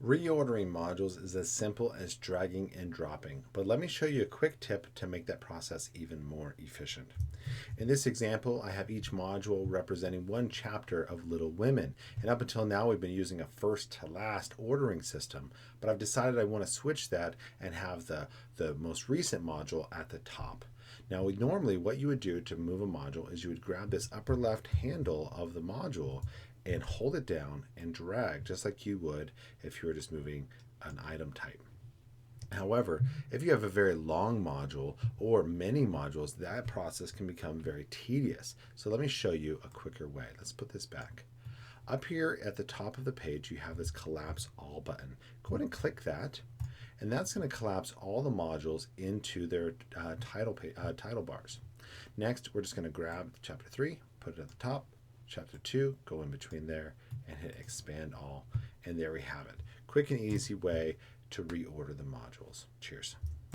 Reordering modules is as simple as dragging and dropping, but let me show you a quick tip to make that process even more efficient. In this example, I have each module representing one chapter of Little Women, and up until now we've been using a first to last ordering system, but I've decided I want to switch that and have the most recent module at the top. Now, normally what you would do to move a module is you would grab this upper left handle of the module and hold it down and drag just like you would if you were just moving an item type. However, if you have a very long module or many modules, that process can become very tedious. So let me show you a quicker way. Let's put this back. Up here at the top of the page, you have this Collapse All button. Go ahead and click that, and that's going to collapse all the modules into their title bars. Next, we're just going to grab Chapter 3, put it at the top, Chapter 2, go in between there, and hit Expand All, and there we have it. Quick and easy way to reorder the modules. Cheers.